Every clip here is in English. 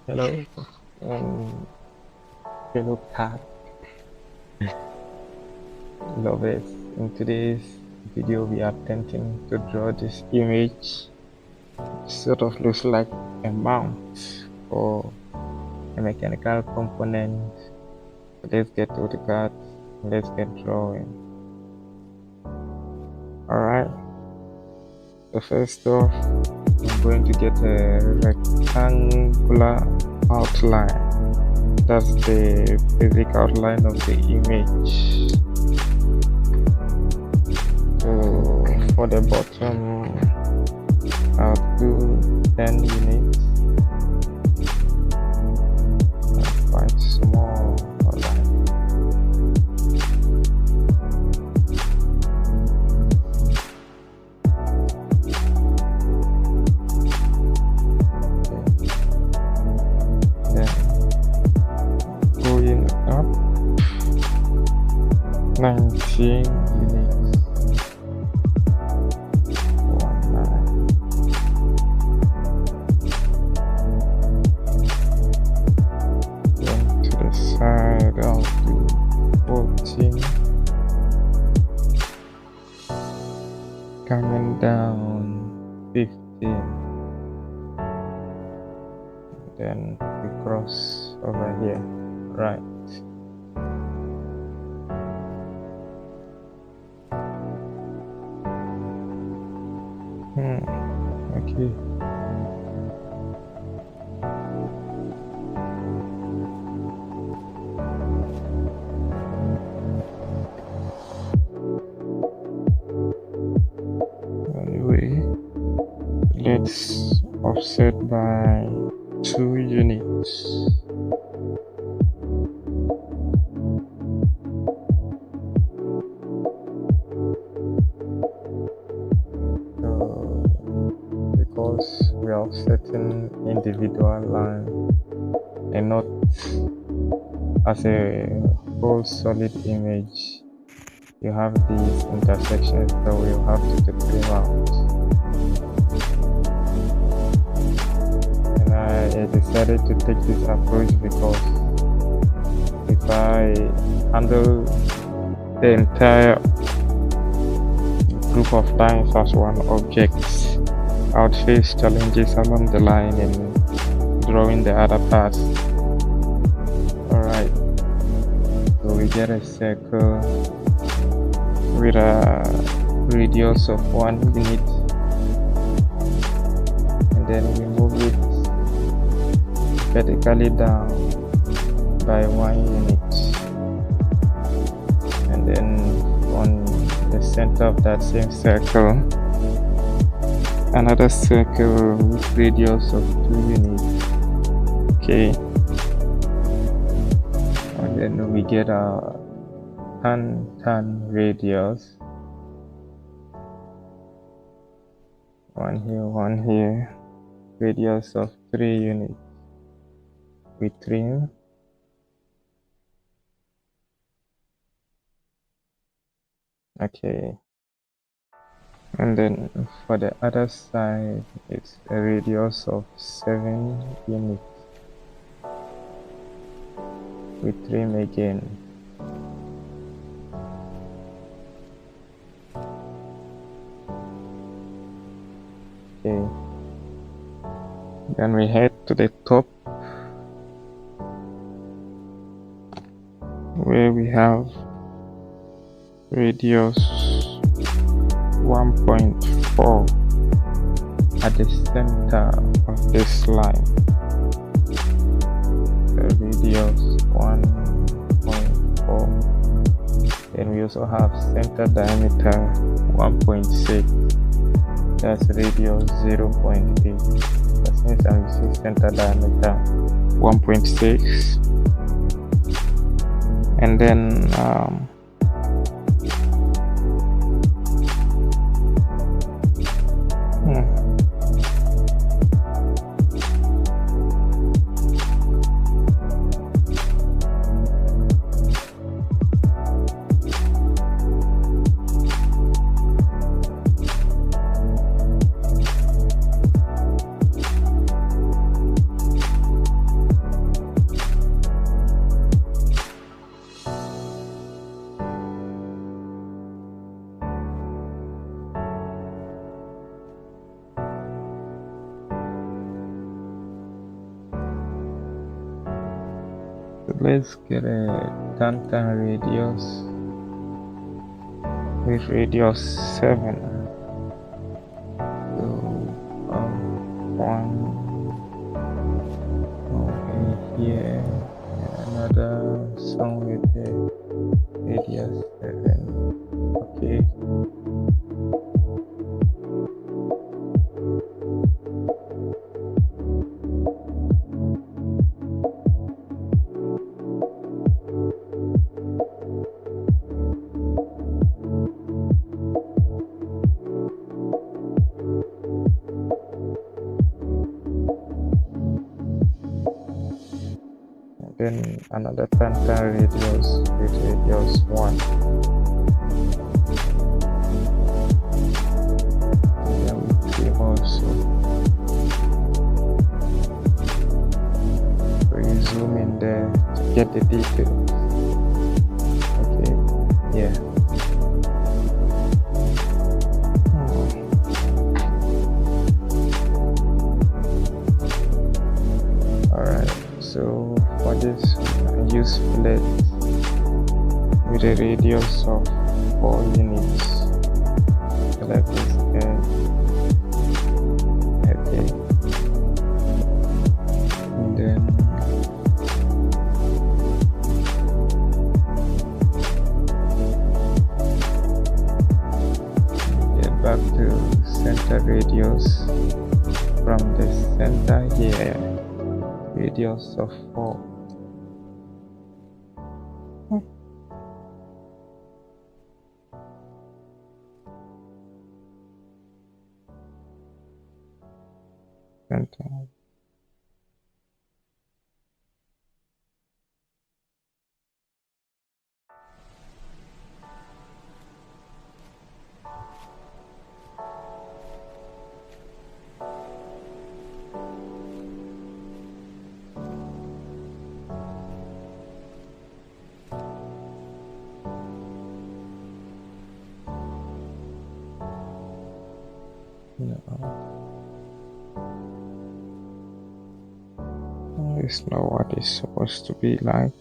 Hello, and fellow cat lovers. In today's video, we are attempting to draw this image. Sort of looks like a mount or a mechanical component. Let's get AutoCAD. Let's get drawing. Alright. So first off, I'm going to get a rectangular outline. That's the basic outline of the image. So for the bottom, I'll do 10 units. That's quite small. Alright. Then going up 19 units. 19. Then to the side I'll do 14. Coming down 15. Then we cross over here, right? Okay. Anyway, let's offset by 2 units. So, because we are offsetting individual line and not as a whole solid image, you have these intersections that we'll have to trim out. And I decided to take this approach because if I handle the entire group of lines as one object, I would face challenges along the line in drawing the other parts. Alright, so we get a circle with a radius of 1 unit, and then we move it vertically down by 1 unit, and then on the center of that same circle another circle with radius of 2 units. Okay, and then we get our tan radius, one here, radius of 3 units. We trim. Okay, and then for the other side it's a radius of 7 units. We trim again. Okay, then we head to the top where we have radius 1.4 at the center of this line. The radius 1.4. Then we also have center diameter 1.6. That's radius 0.8. That means I'm using center diameter 1.6. And then let's get a Tantan radius with radius 7. So one over here, and another song with the radius 7. Okay. Then another Tantan radius with radius 1. And then we came also. So you zoom in there to get the details. Okay, yeah. Alright, so for this I use fillets with a radius of 4 units. Select this there. Okay. And then get back to center radius from the center here. Radius of 4. Center. No. It's not what it's supposed to be like.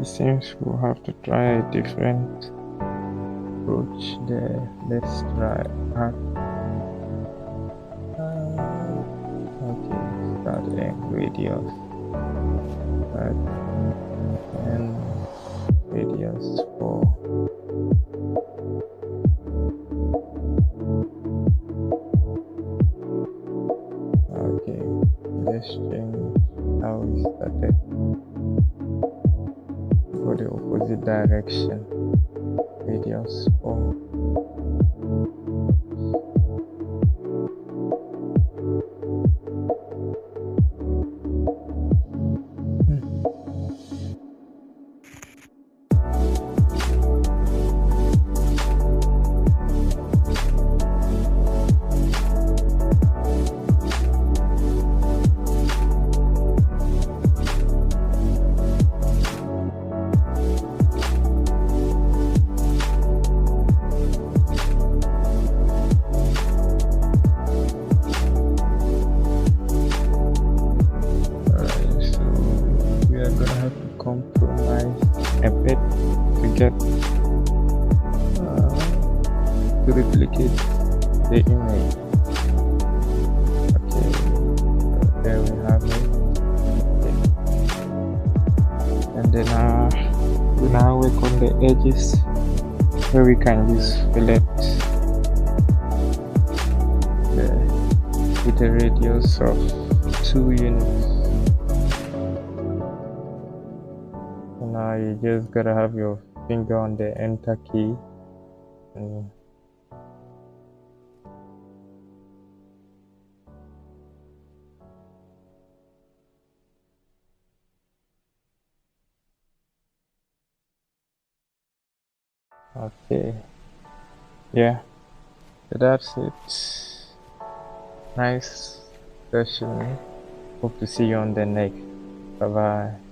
It seems we'll have to try a different approach there. Let's try art. Okay, start a radius. And radius 4. Okay, let's change how we started. Go the opposite direction. Radius 4. Compromise a bit to get to duplicate the image. Okay, so there we have it. Okay. And then we now work on the edges where we can use fillet with a radius of 2 units. So now you just gotta have your finger on the enter key and okay, yeah, so that's it. Nice session. Hope to see you on the next. Bye bye.